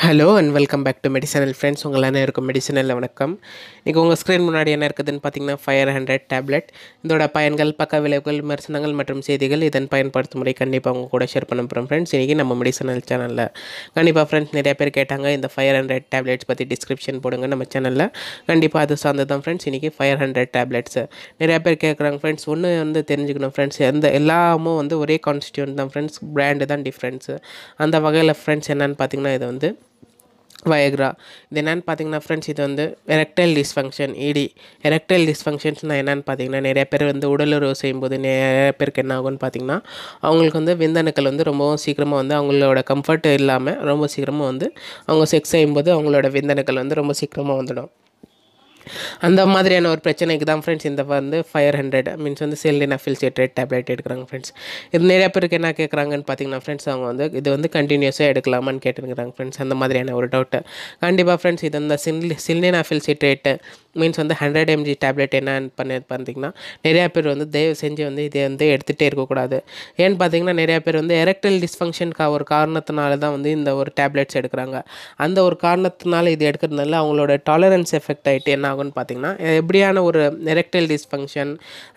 Hello and welcome back to medicinal friends. உங்கள் அனைவருக்கும் medicinal வணக்கம். இன்றைக்கி உங்கள் ஸ்க்ரீன் முன்னாடி என்ன இருக்குதுன்னு பார்த்தீங்கன்னா 500 டேப்லெட். இதோட பயன்கள், பக்க விளைவுகள், விமர்சனங்கள் மற்றும் செய்திகள், இதன் பயன்படுத்தும் முறை கண்டிப்பாக உங்கள் கூட ஷேர் பண்ண போகிறோம் ஃப்ரெண்ட்ஸ். இன்றைக்கி நம்ம மெடிசனல் சேனலில் கண்டிப்பாக ஃப்ரெண்ட்ஸ் நிறைய பேர் கேட்டாங்க இந்த 500 டேப்லெட்ஸ் பற்றி டிஸ்கிரிப்ஷன் போடுங்க நம்ம சேனலில். கண்டிப்பாக அது சார்ந்து தான் ஃப்ரெண்ட்ஸ். இன்றைக்கி 500 டேப்லெட்ஸ் நிறையா பேர் கேட்குறாங்க ஃப்ரெண்ட்ஸ். ஒன்று தெரிஞ்சுக்கணும் ஃப்ரெண்ட்ஸ், எல்லாமும் ஒரே கான்ஸ்டியூண்ட் தான் ஃப்ரெண்ட்ஸ், பிராண்டு தான் டிஃப்ரென்ஸு. அந்த வகையில் ஃப்ரெண்ட்ஸ் என்னென்னு பார்த்தீங்கன்னா இது வயக்ரா. இது என்னென்னு பார்த்தீங்கன்னா ஃப்ரெண்ட்ஸ், இது எரெக்டைல் டிஸ்ஃபங்க்ஷன், இடி. எரெக்டைல் டிஸ்ஃபங்க்ஷன்ஸ்னால் என்னென்னு பார்த்தீங்கன்னா நிறைய பேர் உடலுறவு செய்யும்போது நிறைய பேருக்கு என்ன ஆகும்னு பார்த்தீங்கன்னா அவங்களுக்கு விந்தணுக்கள் ரொம்பவும் சீக்கிரமாக அவங்களோட கம்ஃபர்ட் இல்லாமல் ரொம்ப சீக்கிரமாக அவங்க செக்ஸ் செய்யும்போது அவங்களோட விந்தணுக்கள் ரொம்ப சீக்கிரமாக வந்துடும். அந்த மாதிரியான ஒரு பிரச்சனைக்கு தான் ஃப்ரெண்ட்ஸ் இந்த 500 மீன்ஸ் சில்டெனாஃபில் சிட்ரேட் டேப்லெட் எடுக்கிறாங்க ஃப்ரெண்ட்ஸ். இது நிறைய பேருக்கு என்ன கேட்குறாங்கன்னு பார்த்தீங்கன்னா ஃப்ரெண்ட்ஸ், அவங்க இது கண்டினியூஸாக எடுக்கலாமான்னு கேட்டுருக்குறாங்க ஃப்ரெண்ட்ஸ். அந்த மாதிரியான ஒரு டவுட்டு கண்டிப்பாக ஃப்ரெண்ட்ஸ். இது சில்டெனாஃபில் சிட்ரேட்டு மீன்ஸ் 100 mg டேப்லெட் என்னன்னு பார்த்தீங்கன்னா நிறையா பேர் தயவு செஞ்சு இதை எடுத்துகிட்டே இருக்கக்கூடாது. ஏன்னு பார்த்தீங்கன்னா நிறையா பேர் எரெக்டைல் டிஸ்ஃபங்க்ஷனுக்கு ஒரு காரணத்தினால தான் இந்த ஒரு டேப்லெட்ஸ் எடுக்கிறாங்க. அந்த ஒரு காரணத்தினால இது எடுக்கிறதுனால அவங்களோட டாலரன்ஸ் எஃபெக்ட் ஆகிட்டு என்ன ஆகும்னு பார்த்தீங்கன்னா எப்படியான ஒரு erectile dysfunction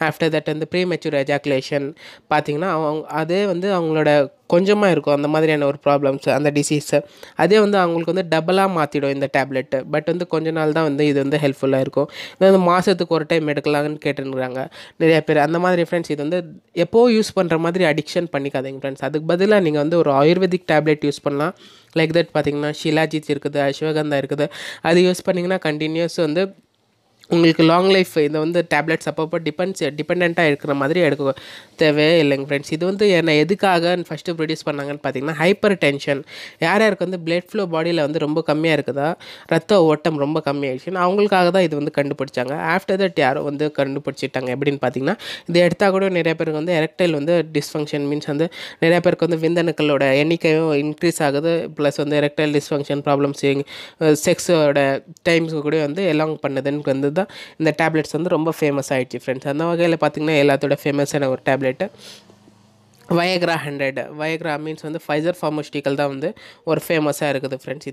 after that premature ejaculation பார்த்தீங்கன்னா அதே அவங்களோட கொஞ்சமாக இருக்கும். அந்த மாதிரியான ஒரு ப்ராப்ளம்ஸ், அந்த டிசீஸை அதே அவங்களுக்கு டபுளாக மாற்றிடும் இந்த டேப்லெட்டு. பட் கொஞ்ச நாள் தான் இது ஹெல்ப்ஃபுல்லாக இருக்கும். இது மாதத்துக்கு ஒரு டைம் எடுக்கலாம்னு கேட்டுருக்குறாங்க நிறைய பேர். அந்த மாதிரி ஃப்ரெண்ட்ஸ் இது எப்போ யூஸ் பண்ணுற மாதிரி அடிக்ஷன் பண்ணிக்காதீங்க ஃப்ரெண்ட்ஸ். அதுக்கு பதிலாக நீங்கள் ஒரு ஆயுர்வேதிக் டேப்லெட் யூஸ் பண்ணலாம். லைக் தட் பார்த்தீங்கன்னா ஷிலாஜித் இருக்குது, அஸ்வகந்தா இருக்குது. அது யூஸ் பண்ணிங்கன்னா கண்டினியூஸ் உங்களுக்கு லாங் லைஃப். இது டேப்லெட்ஸ் அப்பப்போ டிபெண்ட்டாக இருக்கிற மாதிரி எடுக்க தேவையே இல்லைங்க ஃப்ரெண்ட்ஸ். இது என்னை எதுக்காக ஃபஸ்ட்டு ப்ரொடியூஸ் பண்ணாங்கன்னு பார்த்தீங்கன்னா ஹைப்பர் டென்ஷன். யாருக்கு பிளட் ஃப்ளோ பாடியில் ரொம்ப கம்மியாக இருக்குதா, ரத்த ஓட்டம் ரொம்ப கம்மியாகிடுச்சுன்னு அவங்களுக்காக தான் இது கண்டுபிடிச்சாங்க. ஆஃப்டர் தட் யாரோ கண்டுபிடிச்சிட்டாங்க. எப்படின்னு பார்த்தீங்கன்னா இது எடுத்தால் கூட நிறைய பேருக்கு எரெக்டைல் டிஸ்ஃபங்க்ஷன் மீன்ஸ் நிறைய பேருக்கு விந்தணுக்களோட எண்ணிக்கையும் இன்க்ரீஸ் ஆகுது. ப்ளஸ் எரெக்டைல் டிஸ்ஃபங்க்ஷன் ப்ராப்ளம்ஸ், செக்ஸோட டைம்ஸுக்கு கூட எல்லாம் பண்ணுதுன்னு தான் இந்த டேப்லெட்ஸ் ரொம்ப ஃபேமஸ் ஆகிடுச்சு ஃப்ரெண்ட்ஸ். அந்த வகையில் பார்த்திங்கன்னா எல்லாத்தோட ஃபேமஸான ஒரு tablet Viagra 100. Viagra means Pfizer pharmaceutical தான் ஒரு ஃபேமஸாக இருக்குது ஃப்ரெண்ட்ஸ்.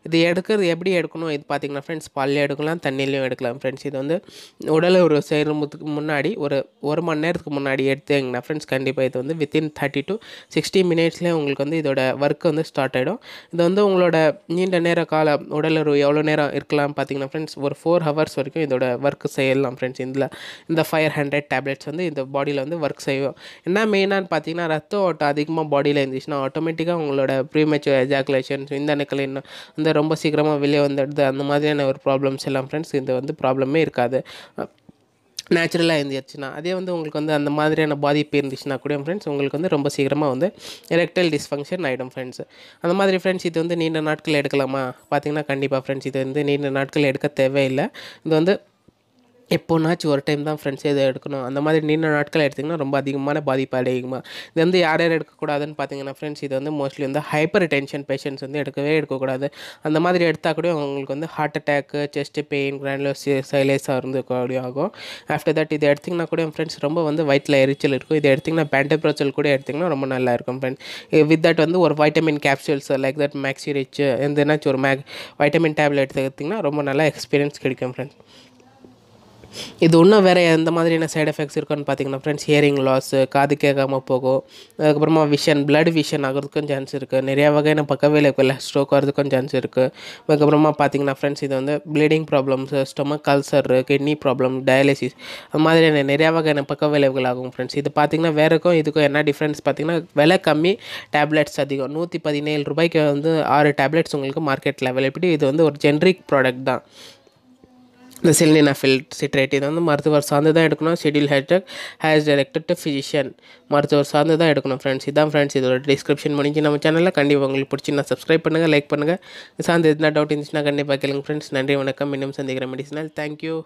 இது எடுக்கிறது எப்படி எடுக்கணும் இது பார்த்திங்கன்னா ஃப்ரெண்ட்ஸ், பால்லையும் எடுக்கலாம், தண்ணிலையும் எடுக்கலாம் ஃப்ரெண்ட்ஸ். இது உடலை ஒரு செய்கிறதுக்கு முன்னாடி ஒரு மணி நேரத்துக்கு முன்னாடி எடுத்தீங்கன்னா ஃப்ரெண்ட்ஸ் கண்டிப்பாக இது வித்தின் 30 to 60 மினிட்ஸ்லேயே உங்களுக்கு இதோட ஒர்க் ஸ்டார்ட் ஆகிடும். இது உங்களோட நீண்ட நேர கால உடலுறவு எவ்வளோ நேரம் இருக்கலாம் பார்த்தீங்கன்னா ஃப்ரெண்ட்ஸ் ஒரு 4 hours வரைக்கும் இதோட ஒர்க் செய்யலாம் ஃப்ரெண்ட்ஸ். இந்த 500 டேப்லெட்ஸ் இந்த பாடியில் ஒர்க் செய்யும். என்ன மெயினானு பார்த்தீங்கன்னா ரத்த ஓட்டம் அதிகமாக பாடியில் இருந்துச்சுன்னா ஆட்டோமேட்டிக்காக உங்களோட ப்ரீமெச்சூர் எஜாக்குலேஷன்ஸ், விந்தணுக்கள் இன்னும் ரொம்ப சீக்கிரமாக வெளியே வந்துடுது. அந்த மாதிரியான ஒரு ப்ராப்ளம்ஸ் எல்லாம் ஃப்ரெண்ட்ஸ் இது ப்ராப்ளமே இருக்காது நேச்சுரலாக இருந்துச்சுன்னா. அதே உங்களுக்கு அந்த மாதிரியான பாதிப்பு இருந்துச்சுன்னா கூட ஃப்ரெண்ட்ஸ் உங்களுக்கு ரொம்ப சீக்கிரமாக எரெக்டைல் டிஸ்ஃபங்க்ஷன் ஆகிடும் ஃப்ரெண்ட்ஸ். அந்த மாதிரி ஃப்ரெண்ட்ஸ் இது நீண்ட நாட்கள் எடுக்கலாமா பார்த்தீங்கன்னா கண்டிப்பாக ஃப்ரெண்ட்ஸ் இது நீண்ட நாட்கள் எடுக்க தேவையில்லை. இது எப்போனாச்சும் ஒரு டைம் தான் ஃப்ரெண்ட்ஸ் இதை எடுக்கணும். அந்த மாதிரி நீண்ட நாட்கள் எடுத்திங்கன்னா ரொம்ப அதிகமான பாதிப்பு அடையுமா. இது யார் எடுக்கக்கூடாதுன்னு பார்த்தீங்கன்னா ஃப்ரெண்ட்ஸ் இது மோஸ்ட்லி ஹைப்பர் டென்ஷன் பேஷண்ட்ஸ் எடுக்கக்கூடாது. அந்த மாதிரி எடுத்தால் கூட உங்களுக்கு ஹார்ட் அட்டாக்கு, செஸ்ட் பெயின், கிரானுலோசைலேஸாக கூட ஆகும். ஆஃப்டர் தட் இது எடுத்திங்கன்னா கூட ஃப்ரெண்ட்ஸ் ரொம்ப வயிற்றில் எரிச்சல் இருக்கும். இது எடுத்திங்கன்னா பேண்டப்ரோச்சல் கூட எடுத்திங்கன்னா ரொம்ப நல்லா இருக்கும் ஃப்ரெண்ட்ஸ். வித் தட் ஒரு vitamin capsules like that Maxirich எந்தனாச்சும் ஒரு வைட்டமின் டேப்லெட் எடுத்திங்கன்னா ரொம்ப நல்லா எக்ஸ்பீரியன்ஸ் கிடைக்கும் ஃப்ரெண்ட்ஸ். இது இன்னும் வேறு எந்த மாதிரியான சைட் எஃபெக்ட்ஸ் இருக்குன்னு பார்த்தீங்கன்னா ஃப்ரெண்ட்ஸ் ஹியரிங் லாஸ், காது கேட்காமல் போகும். அதுக்கப்புறமா பிளட் விஷன் ஆகிறதுக்கும் சான்ஸ் இருக்குது. நிறையா வகையான பக்க விளைவுகள், ஸ்ட்ரோக் வரதுக்கும் சான்ஸ் இருக்குது. அதுக்கப்புறமா பார்த்தீங்கன்னா ஃப்ரெண்ட்ஸ் இது bleeding problems, stomach ulcer, kidney problem, dialysis அது மாதிரியான நிறையா வகையான பக்க விளைவுகள் ஆகும் ஃப்ரெண்ட்ஸ். இது பார்த்திங்கன்னா வேறுக்கும் இதுக்கும் என்ன டிஃப்ரென்ஸ் பார்த்தீங்கன்னா விலை கம்மி, டேப்லெட்ஸ் அதிகம். 117 ரூபாய்க்கு 6 டேப்லெட்ஸ் உங்களுக்கு மார்க்கெட்டில் அவைலபிலிட்டி. இது ஒரு ஜென்ரிக் ப்ராடக்ட் தான் இந்த சில்டெனாஃபில் சிட்ரேட். இது மருத்துவர் சார்ந்து தான் எடுக்கணும். Schedule has directed to physician, மருத்துவர் சார்ந்து தான் எடுக்கணும் ஃப்ரெண்ட்ஸ். இதான் ஃப்ரெண்ட்ஸ் இதோட டிஸ்கிரிப்ஷன் முடிஞ்சு நம்ம சேனலில். கண்டிப்பாக உங்களுக்கு பிடிச்சின்னா சப்ஸ்கிரைப் பண்ணுங்கள், லைக் பண்ணுங்கள். சார்ந்து எதுனா டவுட் இருந்துச்சுன்னா கண்டிப்பாக கேளுங்க ஃப்ரெண்ட்ஸ். நன்றி, வணக்கம். இன்னும் சந்திக்கிற மெடிசனல். தேங்க்யூ.